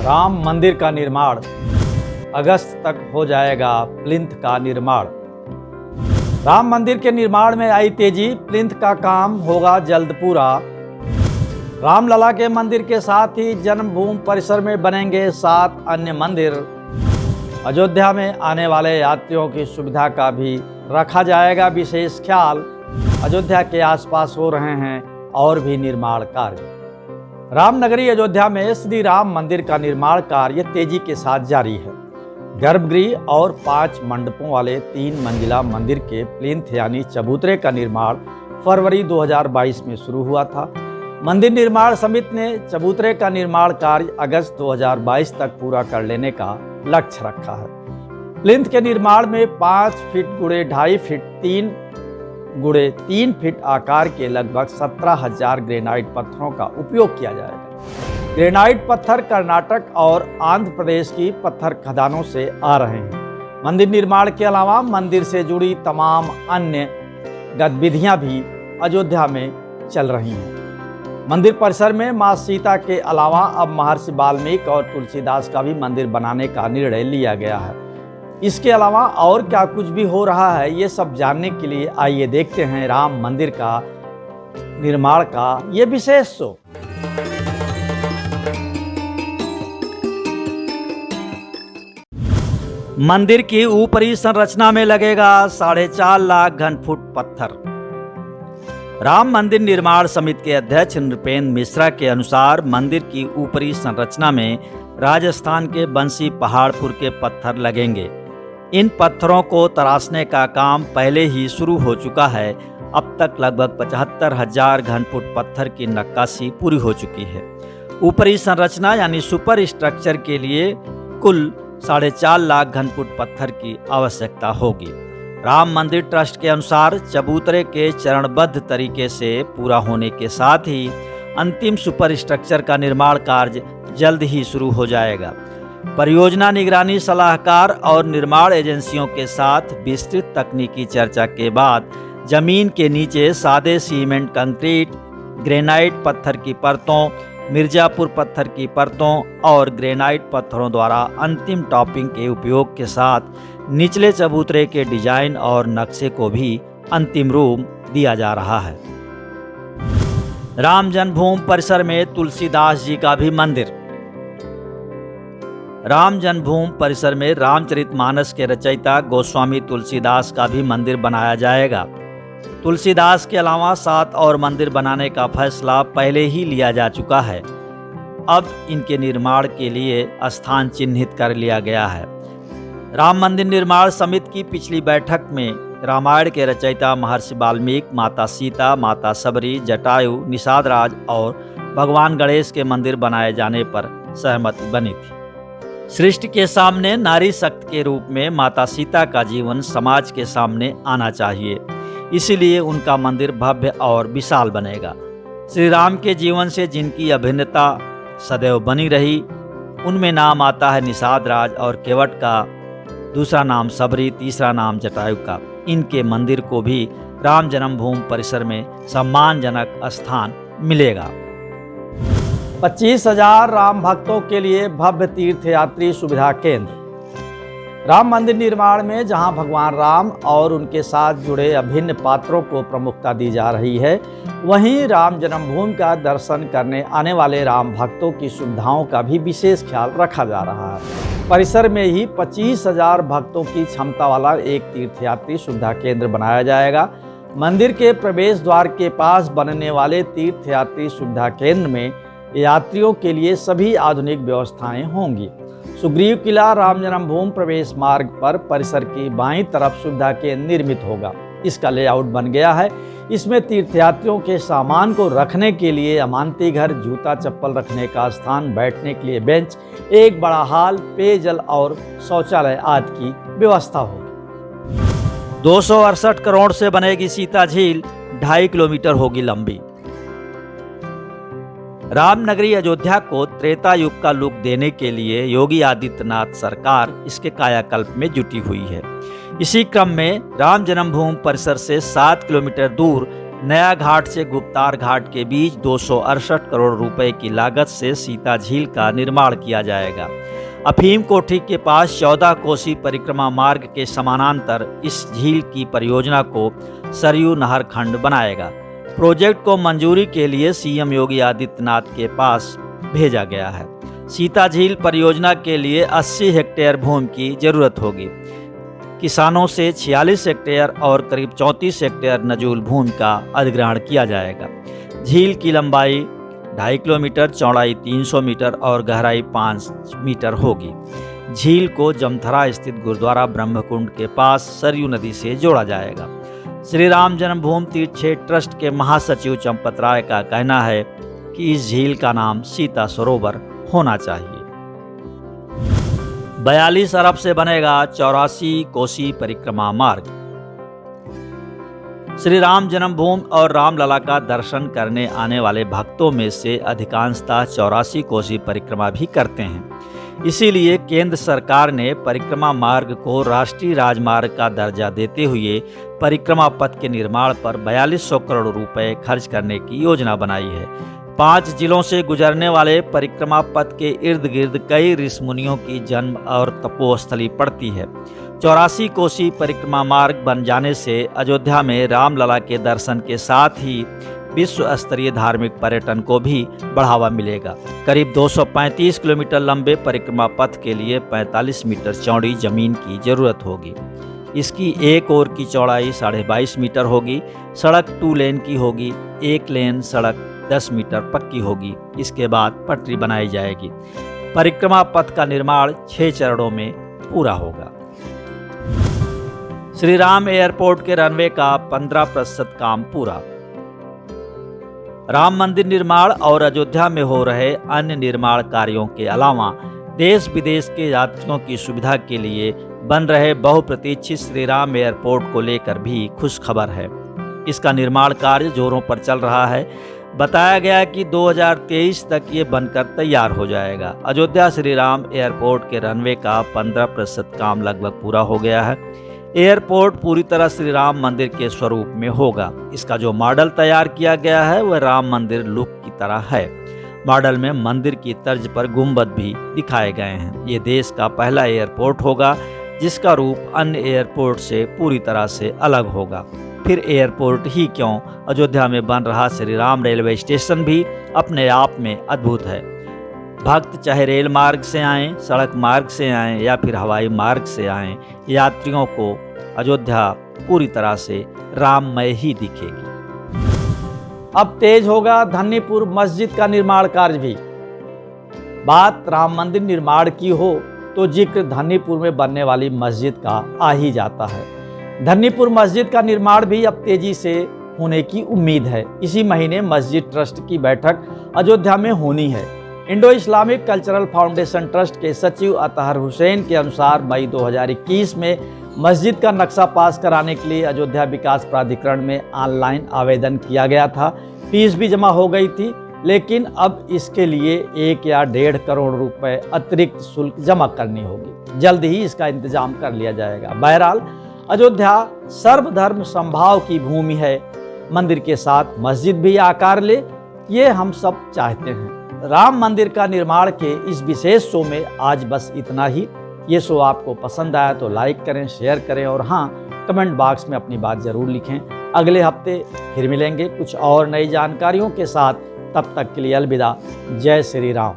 राम मंदिर का निर्माण, अगस्त तक हो जाएगा प्लिंथ का निर्माण। राम मंदिर के निर्माण में आई तेजी, प्लिंथ का काम होगा जल्द पूरा। रामलला के मंदिर के साथ ही जन्मभूमि परिसर में बनेंगे 7 अन्य मंदिर। अयोध्या में आने वाले यात्रियों की सुविधा का भी रखा जाएगा विशेष ख्याल। अयोध्या के आसपास हो रहे हैं और भी निर्माण कार्य। रामनगरी अयोध्या में श्री राम मंदिर का निर्माण कार्य तेजी के साथ जारी है। गर्भगृह और 5 मंडपों वाले 3 मंजिला मंदिर के प्लिंथ यानी चबूतरे का निर्माण फरवरी 2022 में शुरू हुआ था। मंदिर निर्माण समिति ने चबूतरे का निर्माण कार्य अगस्त 2022 तक पूरा कर लेने का लक्ष्य रखा है। प्लिंथ के निर्माण में 5 फीट गुणे 2.5 फीट 3 गुणे 3 फीट आकार के लगभग 17,000 ग्रेनाइट पत्थरों का उपयोग किया जाएगा। ग्रेनाइट पत्थर कर्नाटक और आंध्र प्रदेश की पत्थर खदानों से आ रहे हैं। मंदिर निर्माण के अलावा मंदिर से जुड़ी तमाम अन्य गतिविधियां भी अयोध्या में चल रही हैं। मंदिर परिसर में मां सीता के अलावा अब महर्षि वाल्मीकि और तुलसीदास का भी मंदिर बनाने का निर्णय लिया गया है। इसके अलावा और क्या कुछ भी हो रहा है, ये सब जानने के लिए आइए देखते हैं राम मंदिर का निर्माण का ये विशेष शो। मंदिर की ऊपरी संरचना में लगेगा 4.5 लाख घनफुट पत्थर। राम मंदिर निर्माण समिति के अध्यक्ष नृपेंद्र मिश्रा के अनुसार मंदिर की ऊपरी संरचना में राजस्थान के बंसी पहाड़पुर के पत्थर लगेंगे। इन पत्थरों को तराशने का काम पहले ही शुरू हो चुका है। अब तक लगभग 75,000 घनफुट पत्थर की नक्काशी पूरी हो चुकी है। ऊपरी संरचना यानी सुपर स्ट्रक्चर के लिए कुल 4.5 लाख घनफुट पत्थर की आवश्यकता होगी। राम मंदिर ट्रस्ट के अनुसार चबूतरे के चरणबद्ध तरीके से पूरा होने के साथ ही अंतिम सुपर स्ट्रक्चर का निर्माण कार्य जल्द ही शुरू हो जाएगा। परियोजना निगरानी सलाहकार और निर्माण एजेंसियों के साथ विस्तृत तकनीकी चर्चा के बाद जमीन के नीचे सादे सीमेंट कंक्रीट, ग्रेनाइट पत्थर की परतों, मिर्जापुर पत्थर की परतों और ग्रेनाइट पत्थरों द्वारा अंतिम टॉपिंग के उपयोग के साथ निचले चबूतरे के डिजाइन और नक्शे को भी अंतिम रूप दिया जा रहा है। राम जन्मभूमि परिसर में तुलसीदास जी का भी मंदिर। राम जन्मभूमि परिसर में रामचरितमानस के रचयिता गोस्वामी तुलसीदास का भी मंदिर बनाया जाएगा। तुलसीदास के अलावा 7 और मंदिर बनाने का फैसला पहले ही लिया जा चुका है। अब इनके निर्माण के लिए स्थान चिन्हित कर लिया गया है। राम मंदिर निर्माण समिति की पिछली बैठक में रामायण के रचयिता महर्षि वाल्मीकि, माता सीता, माता सबरी, जटायु, निषाद राज और भगवान गणेश के मंदिर बनाए जाने पर सहमति बनी थी। सृष्टि के सामने नारी शक्ति के रूप में माता सीता का जीवन समाज के सामने आना चाहिए, इसीलिए उनका मंदिर भव्य और विशाल बनेगा। श्री राम के जीवन से जिनकी अभिन्नता सदैव बनी रही, उनमें नाम आता है निषाद राज और केवट का, दूसरा नाम सबरी, तीसरा नाम जटायु का। इनके मंदिर को भी राम जन्मभूमि परिसर में सम्मानजनक स्थान मिलेगा। 25,000 राम भक्तों के लिए भव्य तीर्थयात्री सुविधा केंद्र। राम मंदिर निर्माण में जहां भगवान राम और उनके साथ जुड़े अभिन्न पात्रों को प्रमुखता दी जा रही है, वहीं राम जन्मभूमि का दर्शन करने आने वाले राम भक्तों की सुविधाओं का भी विशेष ख्याल रखा जा रहा है। परिसर में ही 25,000 भक्तों की क्षमता वाला एक तीर्थयात्री सुविधा केंद्र बनाया जाएगा। मंदिर के प्रवेश द्वार के पास बनने वाले तीर्थयात्री सुविधा केंद्र में यात्रियों के लिए सभी आधुनिक व्यवस्थाएं होंगी। सुग्रीव किला राम जन्मभूमि प्रवेश मार्ग पर परिसर की बाईं तरफ सुविधा केंद्र निर्मित होगा। इसका लेआउट बन गया है। इसमें तीर्थयात्रियों के सामान को रखने के लिए अमानती घर, जूता चप्पल रखने का स्थान, बैठने के लिए बेंच, एक बड़ा हॉल, पेयजल और शौचालय आदि की व्यवस्था होगी। 268 करोड़ से बनेगी सीता झील, 2.5 किलोमीटर होगी लंबी। रामनगरी अयोध्या को त्रेता युग का लुक देने के लिए योगी आदित्यनाथ सरकार इसके कायाकल्प में जुटी हुई है। इसी क्रम में राम जन्मभूमि परिसर से 7 किलोमीटर दूर नया घाट से गुप्तार घाट के बीच 268 करोड़ रुपए की लागत से सीता झील का निर्माण किया जाएगा। अफीम कोठी के पास 14 कोसी परिक्रमा मार्ग के समानांतर इस झील की परियोजना को सरयू नहर खंड बनाएगा। प्रोजेक्ट को मंजूरी के लिए सीएम योगी आदित्यनाथ के पास भेजा गया है। सीता झील परियोजना के लिए 80 हेक्टेयर भूमि की जरूरत होगी। किसानों से 46 हेक्टेयर और करीब 34 हेक्टेयर नजूल भूमि का अधिग्रहण किया जाएगा। झील की लंबाई 2.5 किलोमीटर, चौड़ाई 300 मीटर और गहराई 5 मीटर होगी। झील को जमथरा स्थित गुरुद्वारा ब्रह्मकुंड के पास सरयू नदी से जोड़ा जाएगा। श्री राम जन्मभूमि तीर्थ क्षेत्र ट्रस्ट के महासचिव चंपत राय का कहना है कि इस झील का नाम सीता सरोवर होना चाहिए। 42 अरब से बनेगा 84 कोसी परिक्रमा मार्ग। श्री राम जन्मभूमि और रामलला का दर्शन करने आने वाले भक्तों में से अधिकांशतः 84 कोसी परिक्रमा भी करते हैं। इसीलिए केंद्र सरकार ने परिक्रमा मार्ग को राष्ट्रीय राजमार्ग का दर्जा देते हुए परिक्रमा पथ के निर्माण पर 4200 करोड़ रुपए खर्च करने की योजना बनाई है। 5 जिलों से गुजरने वाले परिक्रमा पथ के इर्द गिर्द कई ऋषि मुनियों की जन्म और तपोस्थली पड़ती है। 84 कोसी परिक्रमा मार्ग बन जाने से अयोध्या में रामलला के दर्शन के साथ ही विश्व स्तरीय धार्मिक पर्यटन को भी बढ़ावा मिलेगा। करीब 235 किलोमीटर लंबे परिक्रमा पथ के लिए 45 मीटर चौड़ी जमीन की जरूरत होगी। इसकी एक ओर की चौड़ाई 22.5 मीटर होगी। सड़क 2 लेन की होगी। 1 लेन सड़क 10 मीटर पक्की होगी। इसके बाद पटरी बनाई जाएगी। परिक्रमा पथ का निर्माण 6 चरणों में पूरा होगा। श्री राम एयरपोर्ट के रनवे का 15% काम पूरा। राम मंदिर निर्माण और अयोध्या में हो रहे अन्य निर्माण कार्यों के अलावा देश विदेश के यात्रियों की सुविधा के लिए बन रहे बहुप्रतीक्षित श्री राम एयरपोर्ट को लेकर भी खुश खबर है। इसका निर्माण कार्य जोरों पर चल रहा है। बताया गया कि 2023 तक ये बनकर तैयार हो जाएगा। अयोध्या श्री राम एयरपोर्ट के रनवे का 15% काम लगभग पूरा हो गया है। एयरपोर्ट पूरी तरह श्री राम मंदिर के स्वरूप में होगा। इसका जो मॉडल तैयार किया गया है वह राम मंदिर लुक की तरह है। मॉडल में मंदिर की तर्ज पर गुंबद भी दिखाए गए हैं। ये देश का पहला एयरपोर्ट होगा जिसका रूप अन्य एयरपोर्ट से पूरी तरह से अलग होगा। फिर एयरपोर्ट ही क्यों, अयोध्या में बन रहा श्री राम रेलवे स्टेशन भी अपने आप में अद्भुत है। भक्त चाहे रेल मार्ग से आएं, सड़क मार्ग से आएं या फिर हवाई मार्ग से आएं, यात्रियों को अयोध्या पूरी तरह से राममय ही दिखेगी। अब तेज होगा धन्नीपुर मस्जिद का निर्माण कार्य भी। बात राम मंदिर निर्माण की हो तो जिक्र धन्नीपुर में बनने वाली मस्जिद का आ ही जाता है। धन्नीपुर मस्जिद का निर्माण भी अब तेजी से होने की उम्मीद है। इसी महीने मस्जिद ट्रस्ट की बैठक अयोध्या में होनी है। Indo Islamic cultural foundation trust के सचिव अतहर हुसैन के अनुसार मई 2021 में मस्जिद का नक्शा पास कराने के लिए अयोध्या विकास प्राधिकरण में ऑनलाइन आवेदन किया गया था। फीस भी जमा हो गई थी, लेकिन अब इसके लिए 1 या 1.5 करोड़ रुपए अतिरिक्त शुल्क जमा करनी होगी। जल्द ही इसका इंतजाम कर लिया जाएगा। बहरहाल अयोध्या सर्वधर्म समभाव की भूमि है। मंदिर के साथ मस्जिद भी आकार ले, ये हम सब चाहते हैं। राम मंदिर का निर्माण के इस विशेष शो में आज बस इतना ही। ये शो आपको पसंद आया तो लाइक करें, शेयर करें और हाँ, कमेंट बॉक्स में अपनी बात जरूर लिखें। अगले हफ्ते फिर मिलेंगे कुछ और नई जानकारियों के साथ। तब तक के लिए अलविदा। जय श्री राम।